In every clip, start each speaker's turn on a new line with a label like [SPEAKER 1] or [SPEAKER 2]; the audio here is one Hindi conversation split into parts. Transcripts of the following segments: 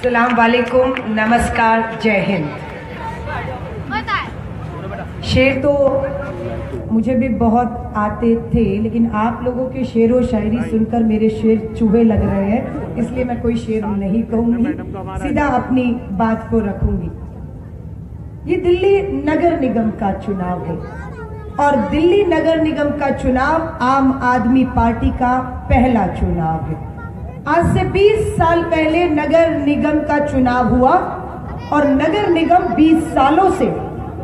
[SPEAKER 1] अस्सलाम वालेकुम, नमस्कार, जय हिंद। शेर तो मुझे भी बहुत आते थे, लेकिन आप लोगों के शेर व शायरी सुनकर मेरे शेर चूहे लग रहे हैं, इसलिए मैं कोई शेर नहीं कहूंगी, सीधा अपनी बात को रखूंगी। ये दिल्ली नगर निगम का चुनाव है और दिल्ली नगर निगम का चुनाव आम आदमी पार्टी का पहला चुनाव है। आज से 20 साल पहले नगर निगम का चुनाव हुआ और नगर निगम 20 सालों से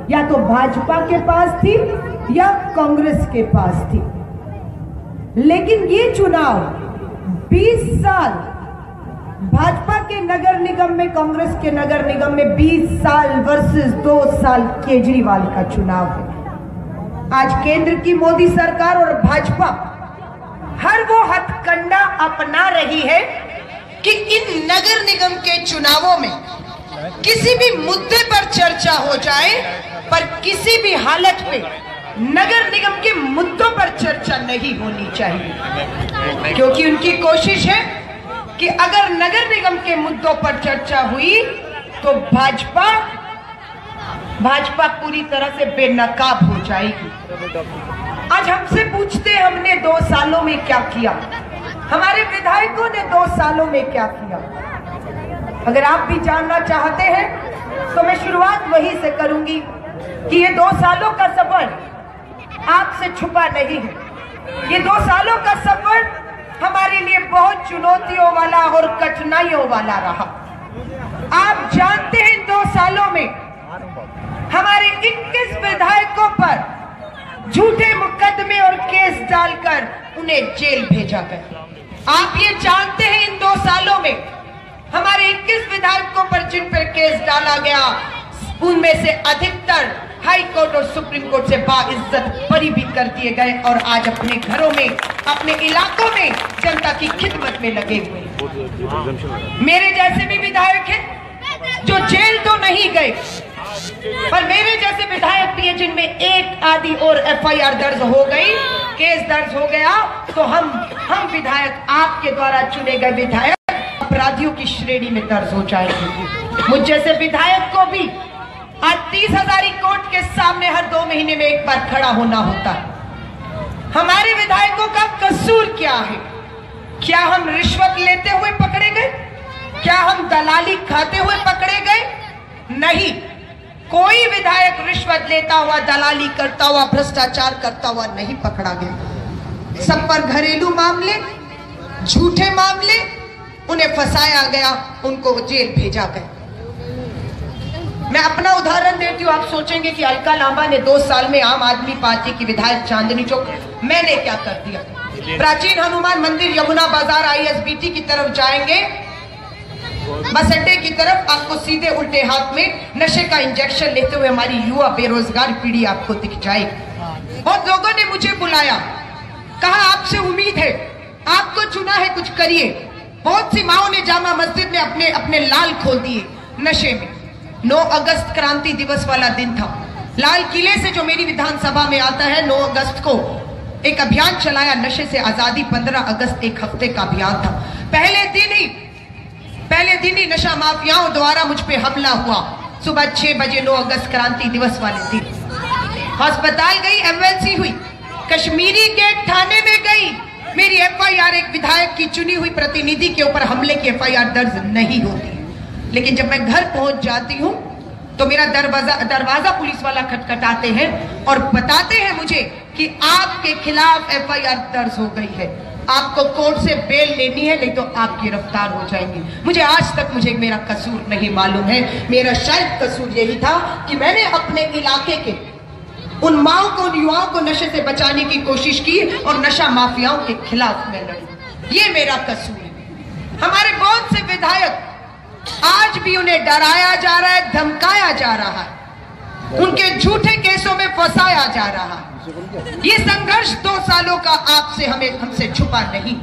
[SPEAKER 1] या तो भाजपा के पास थी या कांग्रेस के पास थी, लेकिन ये चुनाव 20 साल भाजपा के नगर निगम में, कांग्रेस के नगर निगम में 20 साल वर्सेस 2 साल केजरीवाल का चुनाव है। आज केंद्र की मोदी सरकार और भाजपा हर वो हथकंडा अपना रही है कि इन नगर निगम के चुनावों में किसी भी मुद्दे पर चर्चा हो जाए, पर किसी भी हालत में नगर निगम के मुद्दों पर चर्चा नहीं होनी चाहिए, क्योंकि उनकी कोशिश है कि अगर नगर निगम के मुद्दों पर चर्चा हुई तो भाजपा पूरी तरह से बेनकाब हो जाएगी। आज हमसे पूछते हैं हमने 2 सालों में क्या किया, हमारे विधायकों ने 2 सालों में क्या किया। अगर आप भी जानना चाहते हैं तो मैं शुरुआत वहीं से करूंगी कि ये 2 सालों का सफर आपसे छुपा नहीं है। ये 2 सालों का सफर हमारे लिए बहुत चुनौतियों वाला और कठिनाइयों वाला रहा। आप जानते हैं 2 सालों में हमारे 21 विधायकों पर झूठे मुकदमे और केस डालकर उन्हें जेल भेजा गया। आप ये जानते हैं इन 2 सालों में हमारे 21 विधायकों पर जिन पर केस डाला गया, उनमें से अधिकतर हाई कोर्ट और सुप्रीम कोर्ट से बाइज्जत बरी भी कर दिए गए और आज अपने घरों में, अपने इलाकों में जनता की खिदमत में लगे हुए। मेरे जैसे भी विधायक हैं जो जेल तो नहीं गए, पर मेरे जैसे विधायक भी हैं जिनमें एक आधी और FIR दर्ज हो गई, केस दर्ज हो गया, तो हम विधायक, आपके द्वारा चुने गए विधायक अपराधियों की श्रेणी में दर्ज हो जाएंगे। मुझ जैसे विधायक को भी आज 30,000 कोर्ट के सामने हर 2 महीने में एक बार खड़ा होना होता है। हमारे विधायकों का कसूर क्या है? क्या हम रिश्वत लेते हुए पकड़े गए? क्या हम दलाली खाते हुए पकड़े गए? नहीं, कोई विधायक रिश्वत लेता हुआ, दलाली करता हुआ, भ्रष्टाचार करता हुआ नहीं पकड़ा गया। सब पर घरेलू मामले, झूठे मामले, उन्हें फंसाया गया, उनको जेल भेजा गया। मैं अपना उदाहरण देती हूँ। आप सोचेंगे कि अलका लांबा ने 2 साल में आम आदमी पार्टी की विधायक चांदनी चौक, मैंने क्या कर दिया? प्राचीन हनुमान मंदिर, यमुना बाजार, ISBT की तरफ जाएंगे, बस अड्डे की तरफ आपको सीधे उल्टे हाथ में नशे का इंजेक्शन लेते हुए हमारी युवा बेरोजगार पीढ़ी आपको दिख जाएगी। बहुत लोगों ने मुझे बुलाया, कहा आपसे उम्मीद है, आपको चुना है, कुछ करिए। बहुत सी माओं ने जामा मस्जिद में अपने अपने लाल खोल दिए नशे में। 9 अगस्त क्रांति दिवस वाला दिन था। लाल किले से जो मेरी विधानसभा में आता है, 9 अगस्त को एक अभियान चलाया, नशे से आजादी। 15 अगस्त एक हफ्ते का अभियान था। पहले दिन ही नशा माफियाओं द्वारा मुझ पे हमला हुआ। सुबह 6 बजे 9 अगस्त क्रांति दिवस वाले दिन अस्पताल गई, MLC हुई, कश्मीरी गेट थाने में गई, मेरी FIR, एक विधायक की चुनी हुई प्रतिनिधि के ऊपर हमले की FIR दर्ज नहीं होती। लेकिन जब मैं घर पहुंच जाती हूं तो मेरा दरवाजा पुलिस वाला खटखटाते हैं और बताते हैं मुझे कि आपके खिलाफ FIR दर्ज हो गई है, आपको कोर्ट से बेल लेनी है, नहीं तो आप गिरफ्तार हो जाएंगे। मुझे आज तक मेरा कसूर नहीं मालूम है। मेरा शायद कसूर यही था कि मैंने अपने इलाके के उन माओं को, उन युवाओं को नशे से बचाने की कोशिश की और नशा माफियाओं के खिलाफ मैं लड़ी। ये मेरा कसूर है। हमारे बहुत से विधायक आज भी उन्हें डराया जा रहा है, धमकाया जा रहा है, उनके झूठे केसों में फंसाया जा रहा है। ये संघर्ष 2 सालों का आपसे, हमसे छुपा नहीं।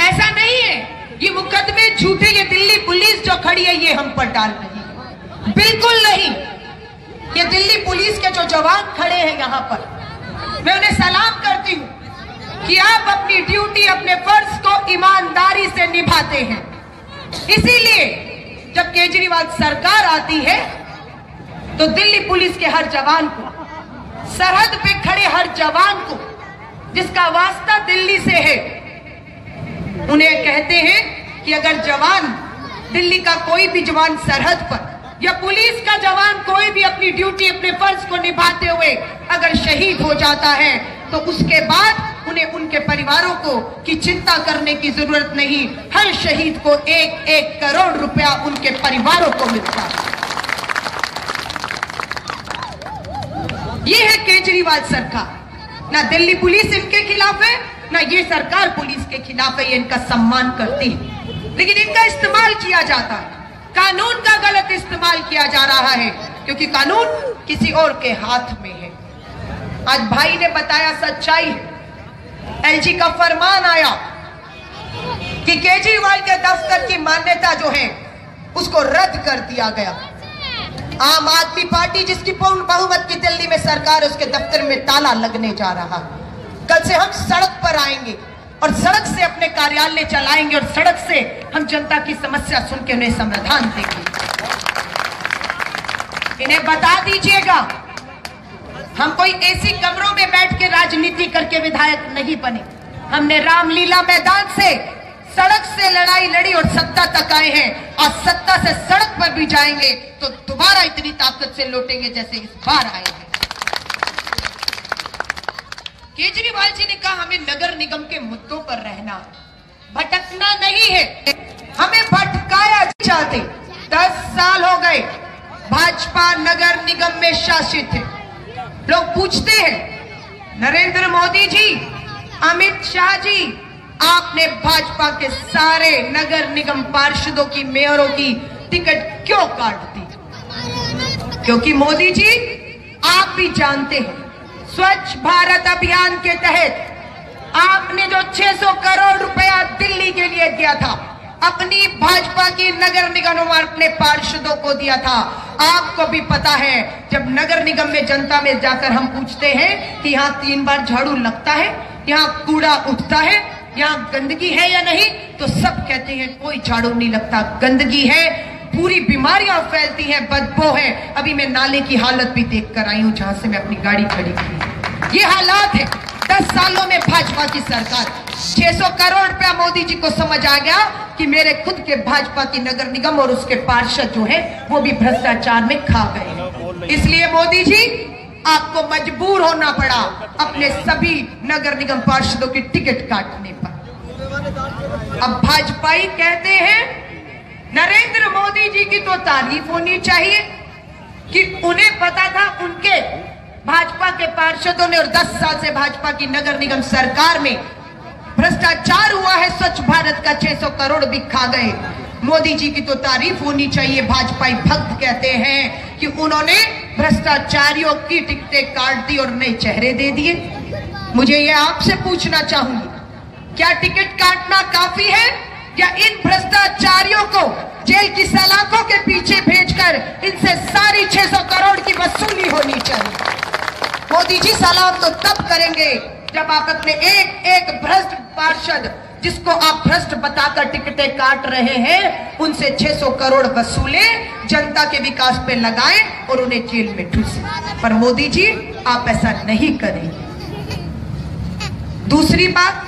[SPEAKER 1] ऐसा नहीं है ये मुकदमे झूठे, ये दिल्ली पुलिस जो खड़ी है ये हम पर डाल रही है, बिल्कुल नहीं। ये दिल्ली पुलिस के जो जवान खड़े हैं यहाँ पर, मैं उन्हें सलाम करती हूँ कि आप अपनी ड्यूटी, अपने फर्ज को ईमानदारी से निभाते हैं। इसीलिए जब केजरीवाल सरकार आती है तो दिल्ली पुलिस के हर जवान को, सरहद पे खड़े हर जवान को जिसका वास्ता दिल्ली से है, उन्हें कहते हैं कि अगर जवान, दिल्ली का कोई भी जवान सरहद पर या पुलिस का जवान कोई भी अपनी ड्यूटी, अपने फर्ज को निभाते हुए अगर शहीद हो जाता है तो उसके बाद उन्हें उनके परिवारों को की चिंता करने की जरूरत नहीं। हर शहीद को 1-1 करोड़ रुपया उनके परिवारों को मिलता है। ये है केजरीवाल सरकार। ना दिल्ली पुलिस इनके खिलाफ है, ना ये सरकार पुलिस के खिलाफ है, ये इनका सम्मान करती है। लेकिन इनका इस्तेमाल किया जाता है, कानून का गलत इस्तेमाल किया जा रहा है, क्योंकि कानून किसी और के हाथ में है। आज भाई ने बताया, सच्चाई है। एलजी का फरमान आया कि केजरीवाल के दफ्तर की मान्यता जो है उसको रद्द कर दिया गया। आम आदमी पार्टी जिसकी पूर्ण बहुमत की दिल्ली में सरकार, उसके दफ्तर में ताला लगने जा रहा। कल से हम सड़क पर आएंगे और सड़क से अपने कार्यालय चलाएंगे और सड़क से हम जनता की समस्या सुन के उन्हें समाधान देंगे। इन्हें बता दीजिएगा, हम कोई ऐसी कमरों में बैठ के राजनीति करके विधायक नहीं बने। हमने रामलीला मैदान से, सड़क से लड़ाई लड़ी और सत्ता तक आए हैं, और सत्ता से सड़क पर भी जाएंगे तो दोबारा इतनी ताकत से लौटेंगे जैसे इस बार आए हैं। केजरीवाल जी ने कहा हमें नगर निगम के मुद्दों पर रहना, भटकना नहीं है। हमें भटकाया चाहते। 10 साल हो गए भाजपा नगर निगम में शासित है। लोग पूछते हैं, नरेंद्र मोदी जी, अमित शाह जी, आपने भाजपा के सारे नगर निगम पार्षदों की, मेयरों की टिकट क्यों काट दी? क्योंकि मोदी जी, आप भी जानते हैं, स्वच्छ भारत अभियान के तहत आपने जो 600 करोड़ रुपया दिल्ली के लिए दिया था, अपनी भाजपा की नगर निगम में अपने पार्षदों को दिया था। आपको भी पता है, जब नगर निगम में जनता में जाकर हम पूछते हैं कि यहाँ 3 बार झाड़ू लगता है, यहाँ कूड़ा उठता है, यहाँ गंदगी है या नहीं, तो सब कहते हैं कोई झाड़ू नहीं लगता, गंदगी है, पूरी बीमारियां फैलती हैं, बदबू है। अभी मैं नाले की हालत भी देख कर आई हूं जहां से मैं अपनी गाड़ी खड़ी की। ये हालात है 10 सालों में भाजपा की सरकार। 600 करोड़ रुपया मोदी जी को समझ आ गया कि मेरे खुद के भाजपा की नगर निगम और उसके पार्षद जो है वो भी भ्रष्टाचार में खा गए। इसलिए मोदी जी, आपको मजबूर होना पड़ा अपने सभी नगर निगम पार्षदों की टिकट काटने पर। अब भाजपाई कहते हैं नरेंद्र मोदी जी की तो तारीफ होनी चाहिए कि उन्हें पता था उनके भाजपा के पार्षदों ने, और 10 साल से भाजपा की नगर निगम सरकार में भ्रष्टाचार हुआ है, स्वच्छ भारत का 600 करोड़ भी खा गए। मोदी जी की तो तारीफ होनी चाहिए। भाजपाई भक्त कहते हैं कि उन्होंने भ्रष्टाचारियों की टिकटें काट दी और नए चेहरे दे दिए। मुझे यह आपसे पूछना चाहूंगी, क्या टिकट काटना काफी है या इन भ्रष्टाचारियों को जेल की सलाखों के पीछे भेजकर इनसे सारी 600 करोड़ की वसूली होनी चाहिए? मोदी जी सलाम तो तब करेंगे जब आप अपने एक भ्रष्ट पार्षद, जिसको आप भ्रष्ट बताकर टिकटें काट रहे हैं, उनसे 600 करोड़ वसूले, जनता के विकास पे लगाएं और उन्हें जेल में ठूसे। पर मोदी जी, आप ऐसा नहीं करेंगे। दूसरी बात,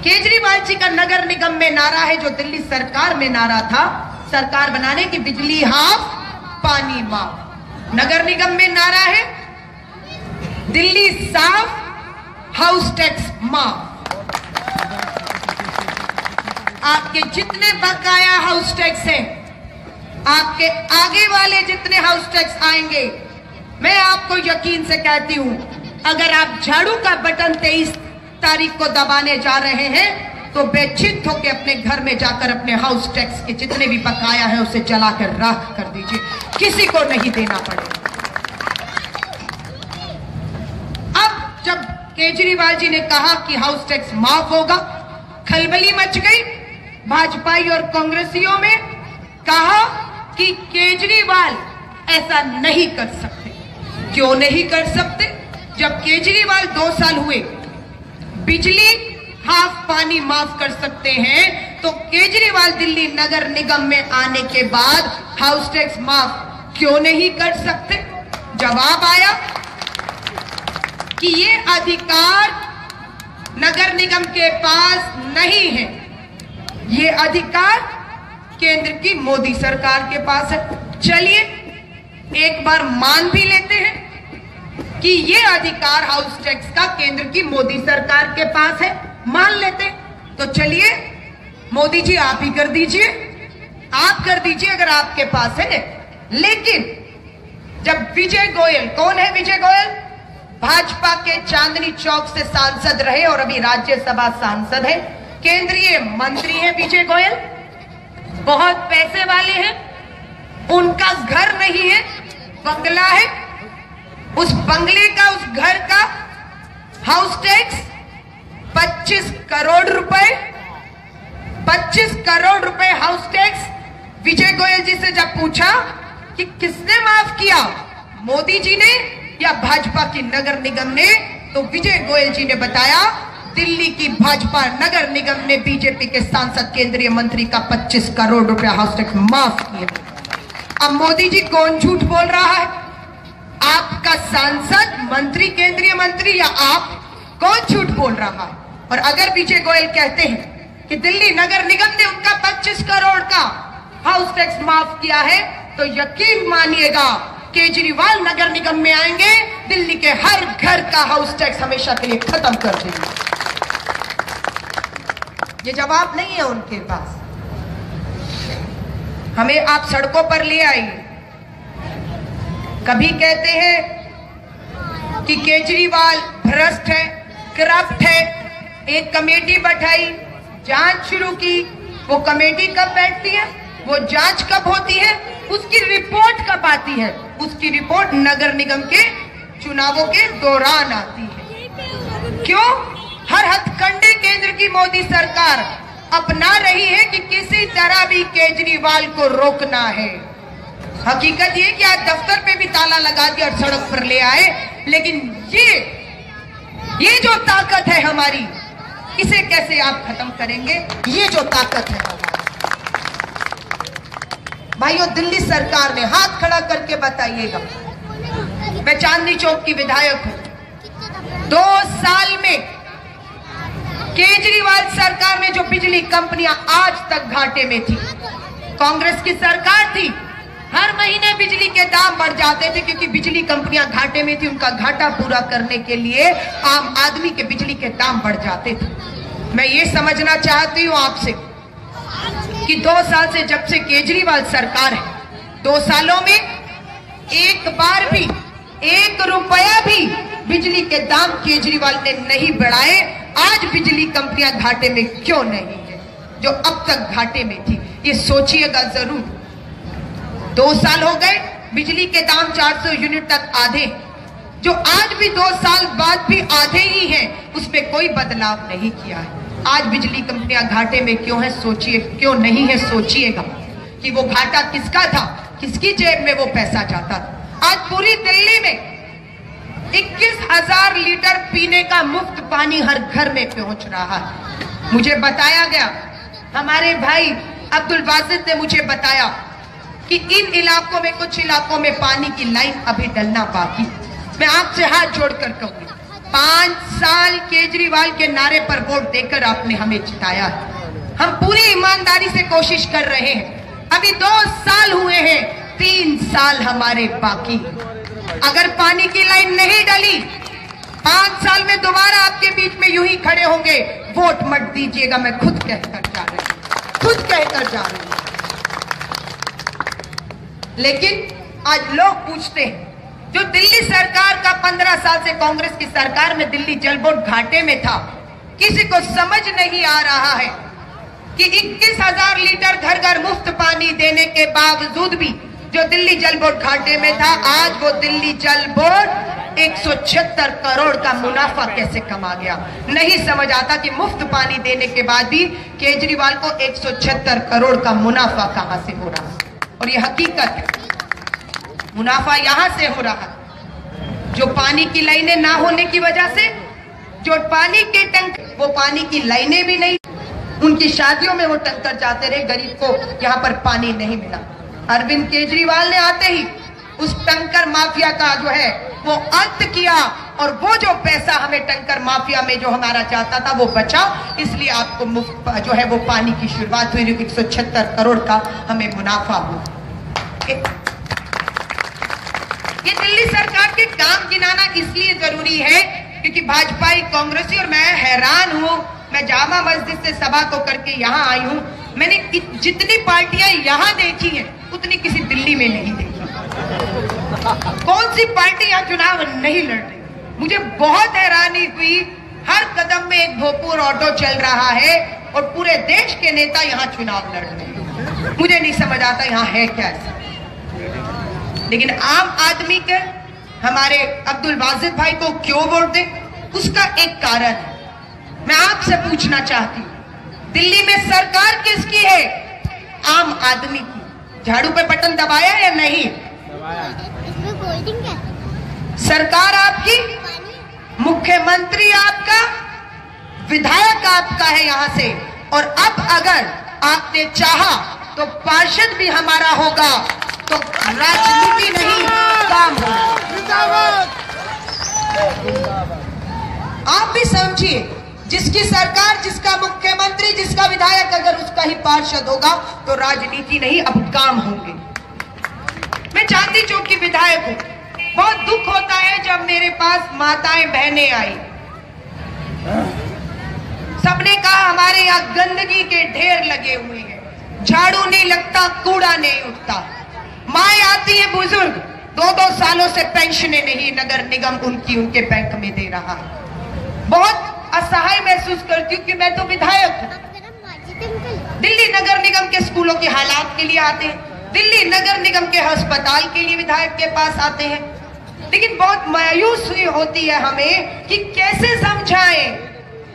[SPEAKER 1] केजरीवाल जी का नगर निगम में नारा है जो दिल्ली सरकार में नारा था, सरकार बनाने की, बिजली हाफ पानी माफ। नगर निगम में नारा है दिल्ली साफ, हाउस टैक्स माफ। आपके जितने बकाया हाउस टैक्स हैं, आपके आगे वाले जितने हाउस टैक्स आएंगे, मैं आपको यकीन से कहती हूं, अगर आप झाड़ू का बटन 23 तारीख को दबाने जा रहे हैं तो बेचिंत होकर अपने घर में जाकर अपने हाउस टैक्स के जितने भी बकाया है उसे जलाकर राख कर दीजिए, किसी को नहीं देना पड़ेगा। अब जब केजरीवाल जी ने कहा कि हाउस टैक्स माफ होगा, खलबली मच गई भाजपाई और कांग्रेसियों में। कहा कि केजरीवाल ऐसा नहीं कर सकते। क्यों नहीं कर सकते? जब केजरीवाल 2 साल हुए बिजली हाफ पानी माफ कर सकते हैं, तो केजरीवाल दिल्ली नगर निगम में आने के बाद हाउस टैक्स माफ क्यों नहीं कर सकते? जवाब आया कि ये अधिकार नगर निगम के पास नहीं है, ये अधिकार केंद्र की मोदी सरकार के पास है। चलिए एक बार मान भी लेते हैं कि ये अधिकार हाउस टैक्स का केंद्र की मोदी सरकार के पास है, मान लेते। तो चलिए मोदी जी आप ही कर दीजिए, आप कर दीजिए अगर आपके पास है। लेकिन जब विजय गोयल, कौन है विजय गोयल? भाजपा के चांदनी चौक से सांसद रहे और अभी राज्यसभा सांसद है, केंद्रीय मंत्री है विजय गोयल, बहुत पैसे वाले हैं, उनका घर नहीं है, बंगला है। उस बंगले का, उस घर का हाउस टैक्स 25 करोड़ रुपए, 25 करोड़ रुपए हाउस टैक्स। विजय गोयल जी से जब पूछा कि किसने माफ किया, मोदी जी ने या भाजपा की नगर निगम ने, तो विजय गोयल जी ने बताया दिल्ली की भाजपा नगर निगम ने बीजेपी के सांसद केंद्रीय मंत्री का 25 करोड़ रुपया हाउस टैक्स माफ किया। अब मोदी जी कौन झूठ बोल रहा है? आपका सांसद, मंत्री, केंद्रीय मंत्री, या आप? कौन झूठ बोल रहा है? और अगर विजय गोयल कहते हैं कि दिल्ली नगर निगम ने उनका 25 करोड़ का हाउस टैक्स माफ किया है, तो यकीन मानिएगा केजरीवाल नगर निगम में आएंगे, दिल्ली के हर घर का हाउस टैक्स हमेशा के लिए खत्म कर देंगे। ये जवाब नहीं है उनके पास। हमें आप सड़कों पर ले आइए। कभी कहते हैं कि केजरीवाल भ्रष्ट है, करप्ट है, एक कमेटी बैठाई, जांच शुरू की। वो कमेटी कब बैठती है, वो जांच कब होती है, उसकी रिपोर्ट कब आती है? उसकी रिपोर्ट नगर निगम के चुनावों के दौरान आती है। क्यों? हर हथकंडे केंद्र की मोदी सरकार अपना रही है कि किसी तरह भी केजरीवाल को रोकना है। हकीकत ये कि आज दफ्तर पे भी ताला लगा दिया और सड़क पर ले आए, लेकिन ये जो ताकत है हमारी, इसे कैसे आप खत्म करेंगे? ये जो ताकत है हमारी, भाइयों, दिल्ली सरकार ने हाथ खड़ा करके बताइएगा। मैं चांदनी चौक की विधायक हूं। 2 साल में केजरीवाल सरकार में जो बिजली कंपनियां आज तक घाटे में थी, कांग्रेस की सरकार थी, हर महीने बिजली के दाम बढ़ जाते थे क्योंकि बिजली कंपनियां घाटे में थी। उनका घाटा पूरा करने के लिए आम आदमी के बिजली के दाम बढ़ जाते थे। मैं ये समझना चाहती हूं आपसे कि 2 साल से, जब से केजरीवाल सरकार है, 2 सालों में एक बार भी 1 रुपया भी बिजली के दाम केजरीवाल ने नहीं बढ़ाए। आज बिजली कंपनियां घाटे में क्यों नहीं है, जो अब तक घाटे में थी? ये सोचिएगा जरूर। 2 साल हो गए, बिजली के दाम 400 यूनिट तक आधे, जो आज भी 2 साल बाद भी आधे ही हैं, उसमें कोई बदलाव नहीं किया है। आज बिजली कंपनियां घाटे में क्यों है? सोचिए, क्यों नहीं है? सोचिएगा कि वो घाटा किसका था, किसकी जेब में वो पैसा जाता था। आज पूरी दिल्ली में 21,000 लीटर पीने का मुफ्त पानी हर घर में पहुंच रहा है। मुझे बताया गया, हमारे भाई अब्दुल बासित ने मुझे बताया कि इन इलाकों में, कुछ इलाकों में पानी की लाइन अभी डलना बाकी। मैं आपसे हाथ जोड़कर कहूंगी, 5 साल केजरीवाल के नारे पर वोट देकर आपने हमें जिताया है। हम पूरी ईमानदारी से कोशिश कर रहे हैं। अभी 2 साल हुए हैं, 3 साल हमारे बाकी। अगर पानी की लाइन नहीं डली, 5 साल में दोबारा आपके बीच में यूं ही खड़े होंगे। वोट मत दीजिएगा, मैं खुद कहकर जा रही हूं, खुद कहकर जा रही हूं। लेकिन आज लोग पूछते हैं, जो दिल्ली सरकार का 15 साल से कांग्रेस की सरकार में दिल्ली जल बोर्ड घाटे में था, किसी को समझ नहीं आ रहा है कि 21,000 लीटर घर घर मुफ्त पानी देने के बावजूद भी जो दिल्ली जल बोर्ड घाटे में था, आज वो दिल्ली जल बोर्ड 176 करोड़ का मुनाफा कैसे कमा गया। नहीं समझ आता कि मुफ्त पानी देने के बाद भी केजरीवाल को 176 करोड़ का मुनाफा कहां से हो रहा है। और ये हकीकत है, मुनाफा यहां से हो रहा है, जो पानी की लाइनें ना होने की वजह से, जो पानी के टंक, वो पानी की लाइनें भी नहीं, उनकी शादियों में वो टंकर जाते रहे, गरीब को यहाँ पर पानी नहीं मिला। अरविंद केजरीवाल ने आते ही उस टंकर माफिया का जो है वो अंत किया, और वो जो पैसा हमें टंकर माफिया में जो हमारा जाता था वो बचा, इसलिए आपको मुफ्त जो है वो पानी की शुरुआत हुई। 176 करोड़ का हमें मुनाफा हुआ। ये दिल्ली सरकार के काम गिनाना इसलिए जरूरी है क्योंकि भाजपाई कांग्रेसी, और मैं हैरान हूं, मैं जामा मस्जिद से सभा को करके यहाँ आई हूँ, मैंने जितनी पार्टियां यहाँ देखी हैं उतनी किसी दिल्ली में नहीं देखी। कौन सी पार्टी यहाँ चुनाव नहीं लड़ रही? मुझे बहुत हैरानी हुई। हर कदम में एक भोपुर ऑटो चल रहा है और पूरे देश के नेता यहाँ चुनाव लड़ रहे हैं। मुझे नहीं समझ आता यहाँ है क्या ऐसा। लेकिन आम आदमी के हमारे अब्दुल वाजिद भाई को क्यों वोट दे, उसका एक कारण है। मैं आपसे पूछना चाहती हूँ, दिल्ली में सरकार किसकी है? आम आदमी की। झाड़ू पे बटन दबाया या नहीं? सरकार आपकी, मुख्यमंत्री आपका, विधायक आपका है यहाँ से। और अब अगर आपने चाहा तो पार्षद भी हमारा होगा, तो राजनीति नहीं काम होगा। आप भी समझिए, जिसकी सरकार, जिसका मुख्यमंत्री, जिसका विधायक, अगर उसका ही पार्षद होगा तो राजनीति नहीं अब काम होंगे। मैं चांदी चौक की विधायक हूं। बहुत दुख होता है जब मेरे पास माताएं बहनें आई, सबने कहा हमारे यहाँ गंदगी के ढेर लगे हुए हैं, झाड़ू नहीं लगता, कूड़ा नहीं उठता। माए आती है बुजुर्ग, 2-2 सालों से पेंशनें नहीं नगर निगम उनके बैंक में दे रहा है। बहुत असहाय महसूस करती हूँ कि मैं तो विधायक हूँ। दिल्ली नगर निगम के स्कूलों के हालात के लिए आते हैं, दिल्ली नगर निगम के अस्पताल के लिए विधायक के पास आते हैं, लेकिन बहुत मायूसी होती है हमें कि कैसे समझाएं।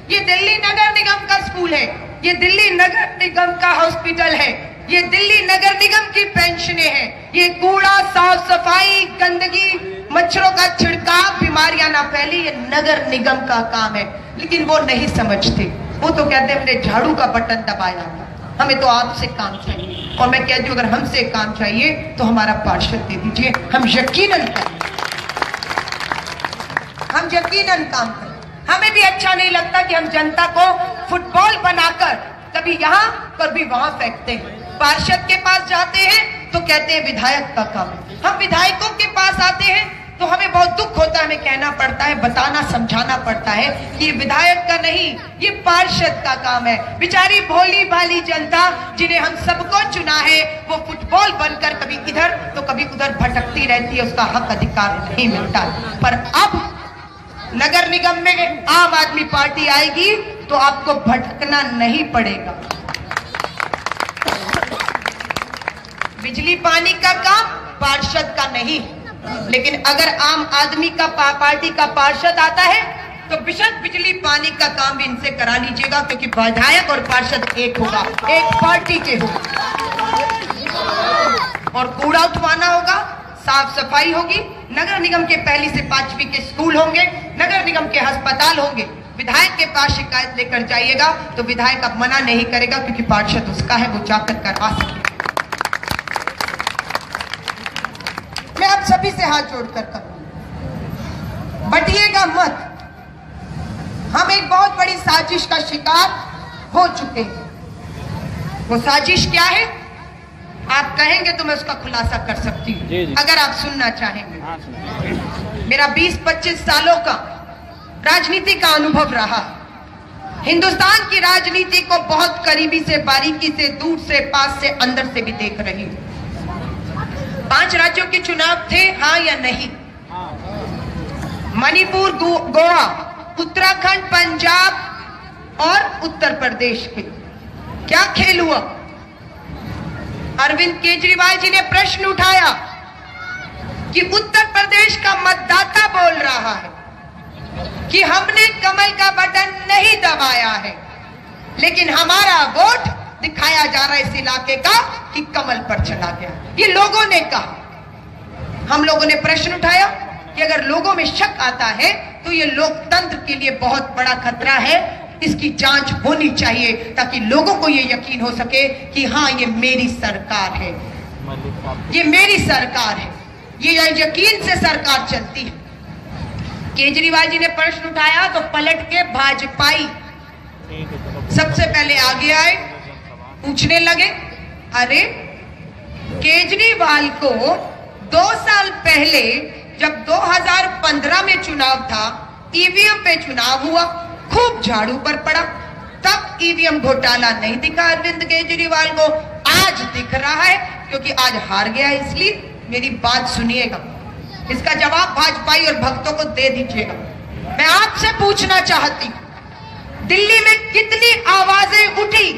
[SPEAKER 1] ये दिल्ली नगर निगम का स्कूल है, ये दिल्ली नगर निगम का हॉस्पिटल है, ये दिल्ली नगर निगम की पेंशनें हैं, ये कूड़ा, साफ सफाई, गंदगी, मच्छरों का छिड़काव, बीमारियां ना फैली, ये नगर निगम का काम है। लेकिन वो नहीं समझते। वो तो कहते हैं हमने झाड़ू का बटन दबाया था, हमें तो आपसे काम चाहिए। और मैं कहती हूँ अगर हमसे काम चाहिए तो हमारा पार्षद दे दीजिए, हम यकीनन करें, हम यकीनन काम करें। हमें भी अच्छा नहीं लगता कि हम जनता को फुटबॉल बनाकर कभी यहाँ कभी वहां फेंकते हैं। पार्षद के पास जाते हैं तो कहते हैं विधायक का काम है। हम विधायकों के पास आते हैं तो हमें बहुत दुख होता है, हमें कहना पड़ता है, बताना समझाना पड़ता है कि ये विधायक का नहीं, ये पार्षद का काम है। बेचारी भोली भाली जनता जिन्हें हम सबको चुना है, वो फुटबॉल बनकर कभी इधर तो कभी उधर भटकती रहती है, उसका हक अधिकार नहीं मिलता। पर अब नगर निगम में आम आदमी पार्टी आएगी तो आपको भटकना नहीं पड़ेगा। बिजली पानी का काम पार्षद का नहीं, लेकिन अगर आम आदमी का पार्टी का पार्षद आता है तो बेशक बिजली पानी का काम भी इनसे करा लीजिएगा, क्योंकि विधायक और पार्षद एक होगा, एक पार्टी के होगा। और कूड़ा उठवाना होगा, साफ सफाई होगी, नगर निगम के 1ली से 5वीं के स्कूल होंगे, नगर निगम के अस्पताल होंगे। विधायक के पास शिकायत लेकर जाइएगा तो विधायक अब मना नहीं करेगा, क्योंकि पार्षद उसका है, वो जाकर करवा सके। मैं आप सभी से हाथ जोड़कर कहूंगा, बटिएगा मत। हम एक बहुत बड़ी साजिश का शिकार हो चुके हैं। वो साजिश क्या है आप कहेंगे तो मैं उसका खुलासा कर सकती हूँ, अगर आप सुनना चाहेंगे। मेरा 20-25 सालों का राजनीति का अनुभव रहा। हिंदुस्तान की राजनीति को बहुत करीबी से, बारीकी से, दूर से, पास से, अंदर से भी देख रही हूँ। 5 राज्यों के चुनाव थे, हाँ या नहीं? मणिपुर, गोवा, उत्तराखंड, पंजाब और उत्तर प्रदेश के क्या खेल हुआ? अरविंद केजरीवाल जी ने प्रश्न उठाया कि उत्तर प्रदेश का मतदाता बोल रहा है कि हमने कमल का बटन नहीं दबाया है, लेकिन हमारा वोट दिखाया जा रहा है इस इलाके का कि कमल पर चला गया। ये लोगों ने कहा। हम लोगों ने प्रश्न उठाया कि अगर लोगों में शक आता है तो ये लोकतंत्र के लिए बहुत बड़ा खतरा है। इसकी जांच होनी चाहिए ताकि लोगों को ये यकीन हो सके कि हाँ ये मेरी सरकार है, ये मेरी सरकार है, ये यकीन से सरकार चलती है। केजरीवाल जी ने प्रश्न उठाया तो पलट के भाजपाई सबसे पहले आगे आए, पूछने लगे अरे केजरीवाल को 2 साल पहले जब 2015 में चुनाव था, ईवीएम पे चुनाव हुआ, खूब झाड़ू पर पड़ा, तब ईवीएम घोटाला नहीं दिखा अरविंद केजरीवाल को, आज दिख रहा है क्योंकि आज हार गया। इसलिए मेरी बात सुनिएगा, इसका जवाब भाजपाई और भक्तों को दे दीजिएगा। मैं आपसे पूछना चाहती हूं, दिल्ली में कितनी आवाजें उठी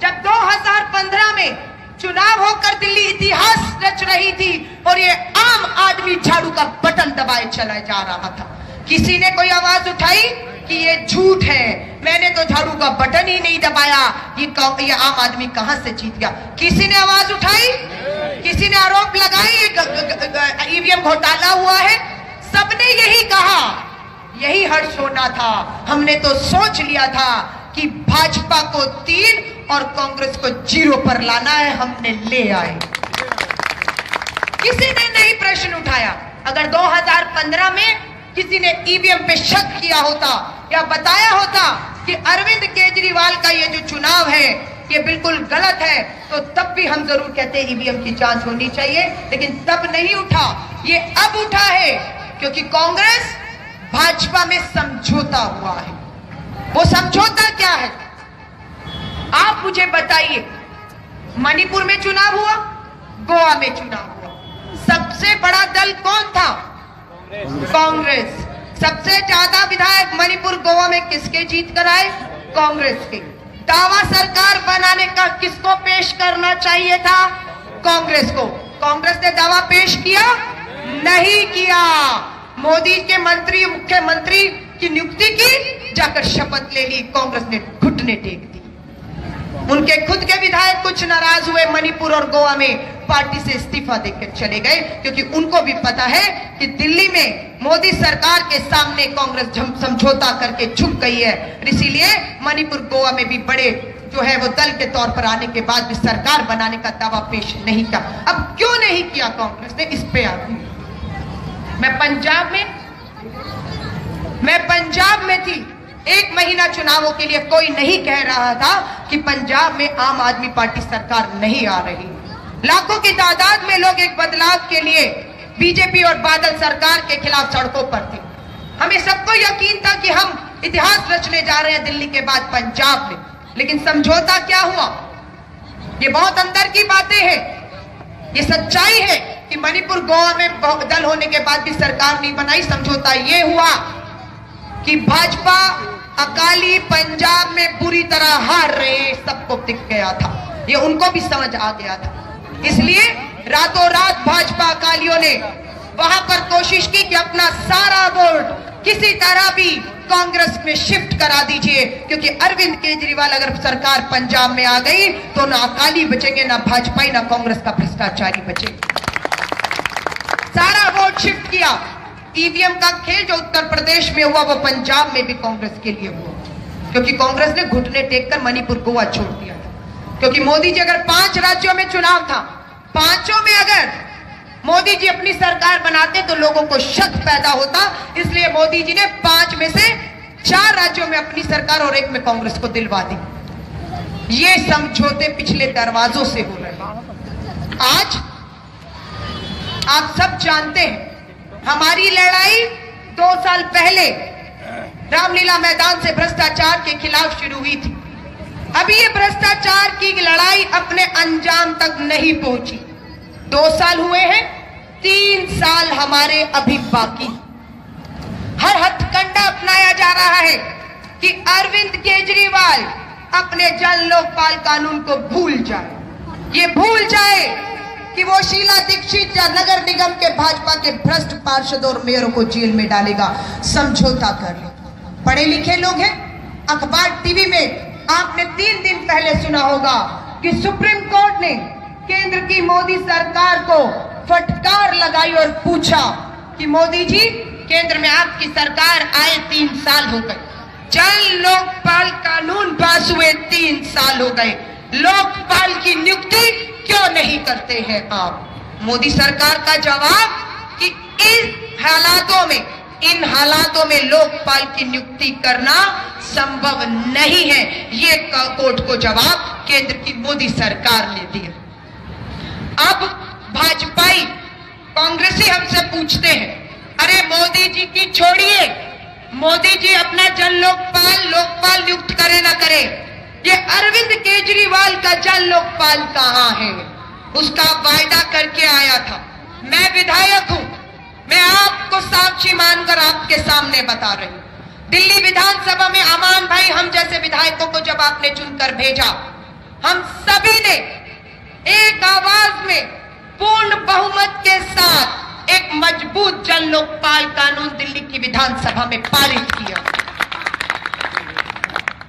[SPEAKER 1] जब 2015 में चुनाव होकर दिल्ली इतिहास रच रही थी और ये आम आदमी झाड़ू का बटन दबाए चला जा रहा था। किसी ने कोई आवाज उठाई कि ये झूठ है, मैंने तो झाड़ू का बटन ही नहीं दबाया, ये आम आदमी कहां से जीत गया? किसी ने आवाज उठाई? किसी ने आरोप लगाई ईवीएम घोटाला हुआ है? सबने यही कहा, यही हर्ष होना था। हमने तो सोच लिया था कि भाजपा को 3 और कांग्रेस को 0 पर लाना है, हमने ले आए। किसी ने नहीं प्रश्न उठाया। अगर 2015 में किसी ने ईवीएम पे शक किया होता या बताया होता कि अरविंद केजरीवाल का ये जो चुनाव है ये बिल्कुल गलत है, तो तब भी हम जरूर कहते ईवीएम की जांच होनी चाहिए, लेकिन तब नहीं उठा। ये अब उठा है क्योंकि कांग्रेस भाजपा में समझौता हुआ है। वो समझौता क्या है आप मुझे बताइए। मणिपुर में चुनाव हुआ, गोवा में चुनाव हुआ, सबसे बड़ा दल कौन था? कांग्रेस। सबसे ज्यादा विधायक मणिपुर गोवा में किसके जीत कर आए? कांग्रेस के। दावा सरकार बनाने का किसको पेश करना चाहिए था? कांग्रेस को। कांग्रेस ने दावा पेश किया? नहीं किया। मोदी के मंत्री, मुख्यमंत्री की नियुक्ति की, जाकर शपथ ले ली, कांग्रेस ने घुटने टेक दी। उनके खुद के विधायक कुछ नाराज हुए, मणिपुर और गोवा में पार्टी से इस्तीफा देकर चले गए, क्योंकि उनको भी पता है कि दिल्ली में मोदी सरकार के सामने कांग्रेस समझौता करके झुक गई है। इसीलिए मणिपुर गोवा में भी बड़े जो है वो दल के तौर पर आने के बाद भी सरकार बनाने का दावा पेश नहीं किया। अब क्यों नहीं किया कांग्रेस ने, इस पे आती। मैं पंजाब में थी, 1 महीना चुनावों के लिए कोई नहीं कह रहा था कि पंजाब में आम आदमी पार्टी सरकार नहीं आ रही। लाखों की तादाद में लोग एक बदलाव के लिए बीजेपी और बादल सरकार के खिलाफ सड़कों पर थे। हमें सबको यकीन था कि हम इतिहास रचने जा रहे हैं दिल्ली के बाद पंजाब में। लेकिन समझौता क्या हुआ? ये बहुत अंदर की बातें हैं। ये सच्चाई है कि मणिपुर गोवा में दल होने के बाद भी सरकार नहीं बनाई। समझौता ये हुआ कि भाजपा अकाली पंजाब में बुरी तरह हार रहे, सबको दिख गया था, ये उनको भी समझ आ गया था। इसलिए रातों रात भाजपा अकालियों ने वहां पर कोशिश की कि अपना सारा वोट किसी तरह भी कांग्रेस में शिफ्ट करा दीजिए, क्योंकि अरविंद केजरीवाल अगर सरकार पंजाब में आ गई तो ना अकाली बचेंगे, ना भाजपाई, ना कांग्रेस का भ्रष्टाचारी बचेगा। सारा वोट शिफ्ट किया। ईवीएम का खेल जो उत्तर प्रदेश में हुआ वो पंजाब में भी कांग्रेस के लिए हुआ, क्योंकि कांग्रेस ने घुटने टेककर मणिपुर गोवा छोड़ दिया था। क्योंकि मोदी जी, अगर 5 राज्यों में चुनाव था, 5 में अगर मोदी जी अपनी सरकार बनाते तो लोगों को शक पैदा होता। इसलिए मोदी जी ने 5 में से 4 राज्यों में अपनी सरकार और 1 में कांग्रेस को दिलवा दी। ये समझौते पिछले दरवाजों से हो रहे हैं। आज आप सब जानते हैं हमारी लड़ाई 2 साल पहले रामलीला मैदान से भ्रष्टाचार के खिलाफ शुरू हुई थी। अभी ये भ्रष्टाचार की लड़ाई अपने अंजाम तक नहीं पहुंची। 2 साल हुए हैं, 3 साल हमारे अभी बाकी। हर हथकंडा अपनाया जा रहा है कि अरविंद केजरीवाल अपने जन लोकपाल कानून को भूल जाए। ये भूल जाए कि वो शीला दीक्षित या नगर निगम के भाजपा के भ्रष्ट पार्षद और मेयरों को जेल में डालेगा। समझौता कर लो। पढ़े लिखे लोग हैं, अखबार टीवी में आपने 3 दिन पहले सुना होगा कि सुप्रीम कोर्ट ने केंद्र की मोदी सरकार को फटकार लगाई और पूछा कि मोदी जी, केंद्र में आपकी सरकार आए 3 साल हो गए, जल लोकपाल कानून पास हुए 3 साल हो गए, लोकपाल की नियुक्ति क्यों नहीं करते हैं आप? मोदी सरकार का जवाब कि इन हालातों में लोकपाल की नियुक्ति करना संभव नहीं है। ये कोर्ट को जवाब केंद्र की मोदी सरकार ने दिया। अब भाजपाई कांग्रेसी हमसे पूछते हैं, अरे मोदी जी की छोड़िए, मोदी जी अपना जन लोकपाल नियुक्त करे ना करे, ये अरविंद केजरीवाल का जन लोकपाल कहां है? उसका वायदा करके आया था। मैं विधायक हूं, मैं आपको साक्षी मानकर आपके सामने बता रही हूं। दिल्ली विधानसभा में अमान भाई हम जैसे विधायकों को जब आपने चुनकर भेजा, हम सभी ने एक आवाज में पूर्ण बहुमत के साथ एक मजबूत जन लोकपाल कानून दिल्ली की विधानसभा में पारित किया।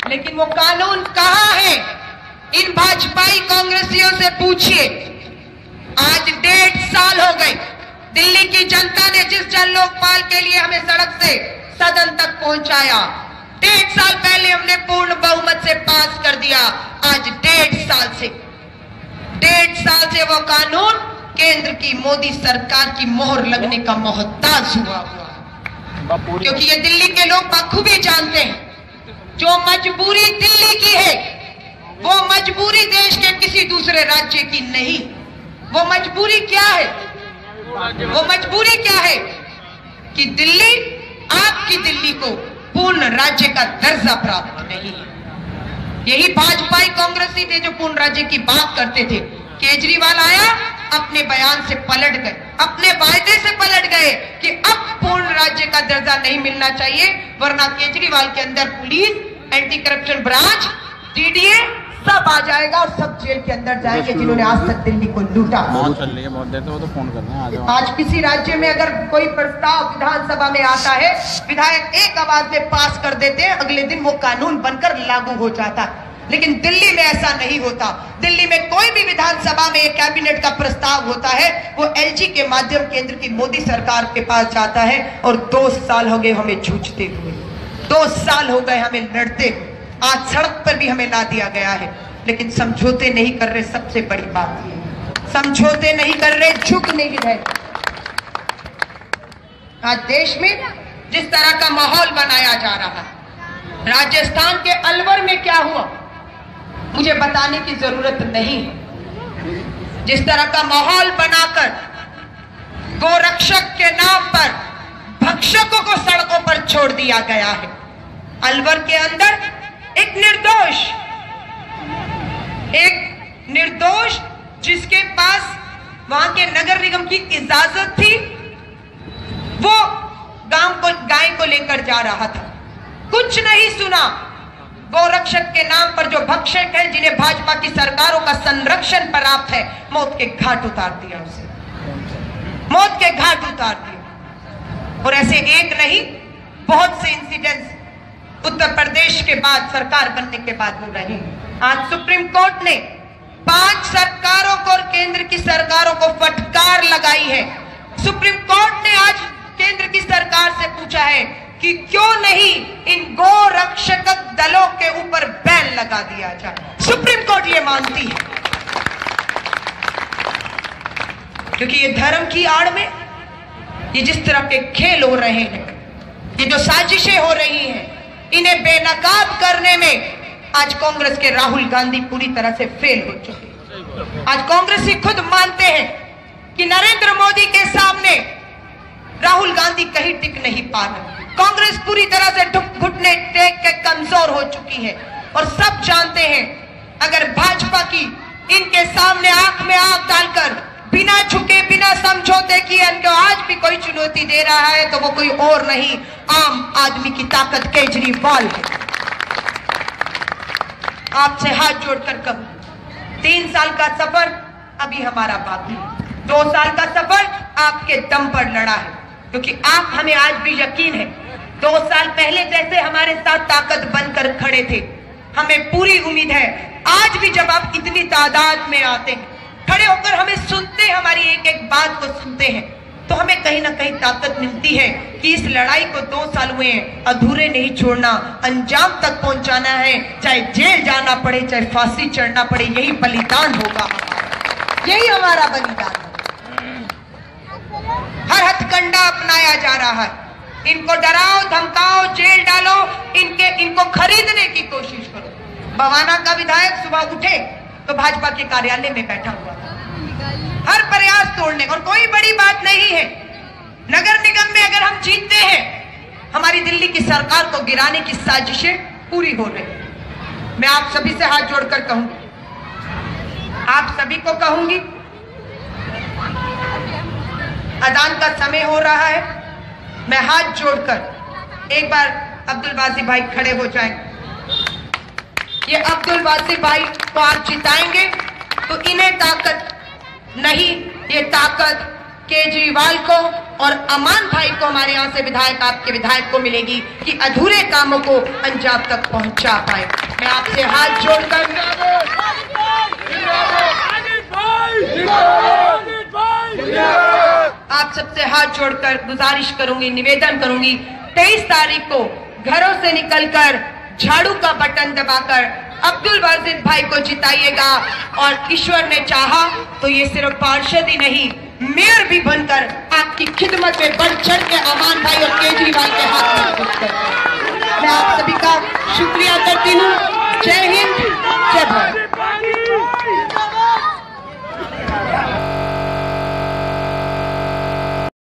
[SPEAKER 1] लेकिन वो कानून कहां है? इन भाजपाई कांग्रेसियों से पूछिए। आज 1.5 साल हो गए, दिल्ली की जनता ने जिस जन लोकपाल के लिए हमें सड़क से सदन तक पहुंचाया, 1.5 साल पहले हमने पूर्ण बहुमत से पास कर दिया। आज 1.5 साल से वो कानून केंद्र की मोदी सरकार की मोहर लगने का मोहताज हुआ क्योंकि ये दिल्ली के लोग बखूबी जानते हैं, जो मजबूरी दिल्ली की है वो मजबूरी देश के किसी दूसरे राज्य की नहीं। वो मजबूरी क्या है? वो मजबूरी क्या है कि दिल्ली, आपकी दिल्ली को पूर्ण राज्य का दर्जा प्राप्त नहीं है। यही भाजपाई कांग्रेसी थे जो पूर्ण राज्य की बात करते थे। केजरीवाल आया, अपने बयान से पलट गए, अपने वायदे से पलट गए कि अब पूर्ण राज्य का दर्जा नहीं मिलना चाहिए, वरना केजरीवाल के अंदर police, anti corruption branch, DDA सब आ जाएगा और सब जेल के अंदर जाएंगे जिन्होंने आज तक दिल्ली को लूटा। आज किसी राज्य में अगर कोई प्रस्ताव विधानसभा में आता है, विधायक एक आवाज में पास कर देते हैं, अगले दिन वो कानून बनकर लागू हो जाता है। लेकिन दिल्ली में ऐसा नहीं होता। दिल्ली में कोई भी विधानसभा में एक कैबिनेट का प्रस्ताव होता है, वो एलजी के माध्यम केंद्र की मोदी सरकार के पास जाता है। और 2 साल हो गए हमें जूझते हुए, 2 साल हो गए हमें लड़ते हुए। आज सड़क पर भी हमें ला दिया गया है, लेकिन समझौते नहीं कर रहे। सबसे बड़ी बात ये, समझौते नहीं कर रहे, झुक नहीं रहे। आज देश में जिस तरह का माहौल बनाया जा रहा है, राजस्थान के अलवर में क्या हुआ मुझे बताने की जरूरत नहीं है। जिस तरह का माहौल बनाकर गोरक्षक के नाम पर भक्षकों को सड़कों पर छोड़ दिया गया है। अलवर के अंदर एक निर्दोष जिसके पास वहां के नगर निगम की इजाजत थी, वो गाय को लेकर जा रहा था, कुछ नहीं सुना। गोरक्षक के नाम पर जो भक्षक है, जिन्हें भाजपा की सरकारों का संरक्षण प्राप्त है, मौत के घाट उतार दिया उसे, मौत के घाट उतार दिया। और ऐसे एक नहीं, बहुत से इंसिडेंट्स उत्तर प्रदेश के बाद, सरकार बनने के बाद हो रहे हैं। आज सुप्रीम कोर्ट ने 5 सरकारों को और केंद्र की सरकारों को फटकार लगाई है। सुप्रीम कोर्ट ने आज केंद्र की सरकार से पूछा है कि क्यों नहीं इन गोरक्षक दलों के ऊपर बैन लगा दिया जाए। सुप्रीम कोर्ट ये मानती है, क्योंकि ये धर्म की आड़ में ये जिस तरह के खेल हो रहे हैं, ये जो साजिशें हो रही हैं, इन्हें बेनकाब करने में आज कांग्रेस के राहुल गांधी पूरी तरह से फेल हो चुके हैं। आज कांग्रेसी खुद मानते हैं कि नरेंद्र मोदी के सामने राहुल गांधी कहीं टिक नहीं पा रहे। कांग्रेस पूरी तरह से घुटने टेक के कमजोर हो चुकी है और सब जानते हैं, अगर भाजपा की इनके सामने आंख में आंख डालकर बिना झुके, बिना समझौते किए इनको आज भी कोई चुनौती दे रहा है, तो वो कोई और नहीं, आम आदमी की ताकत केजरीवाल है। आपसे हाथ जोड़कर कहूं, 3 साल का सफर अभी हमारा बाकी है। 2 साल का सफर आपके दम पर लड़ा है, क्योंकि आप, हमें आज भी यकीन है, 2 साल पहले जैसे हमारे साथ ताकत बनकर खड़े थे, हमें पूरी उम्मीद है आज भी जब आप इतनी तादाद में आते हैं, खड़े होकर हमें सुनते हैं, हमारी एक एक बात को सुनते हैं, तो हमें कहीं ना कहीं ताकत मिलती है कि इस लड़ाई को 2 साल में अधूरे नहीं छोड़ना, अंजाम तक पहुंचाना है, चाहे जेल जाना पड़े, चाहे फांसी चढ़ना पड़े, यही बलिदान होगा, यही हमारा बलिदान है। हर हथकंडा अपनाया जा रहा है, इनको डराओ धमकाओ, जेल डालो, इनको खरीदने की कोशिश करो। बवाना का विधायक सुबह उठे तो भाजपा के कार्यालय में बैठा हुआ था, हर प्रयास तोड़ने, और कोई बड़ी बात नहीं है। नगर निगम में अगर हम जीतते हैं, हमारी दिल्ली की सरकार को गिराने की साजिशें पूरी हो रही। मैं आप सभी से हाथ जोड़कर कहूंगी, आप सभी को कहूंगी, अजान का समय हो रहा है, मैं हाथ जोड़कर एक बार अब्दुल बासी भाई खड़े हो जाएं। ये अब्दुल बासी भाई को आप जिताएंगे तो इन्हें ताकत नहीं, ये ताकत केजरीवाल को और अमान भाई को, हमारे यहाँ से विधायक, आपके विधायक को मिलेगी कि अधूरे कामों को अंजाम तक पहुंचा पाए। मैं आपसे हाथ जोड़कर आप सबसे हाथ जोड़कर गुजारिश करूंगी, निवेदन करूंगी, 23 तारीख को घरों से निकलकर झाड़ू का बटन दबाकर अब्दुल बासित भाई को जिताइएगा। और ईश्वर ने चाहा तो ये सिर्फ पार्षद ही नहीं, मेयर भी बनकर आपकी खिदमत में बढ़ चढ़ के अमान भाई और केजरीवाल के हाथ में। मैं आप सभी का शुक्रिया करती हूँ। जय हिंद।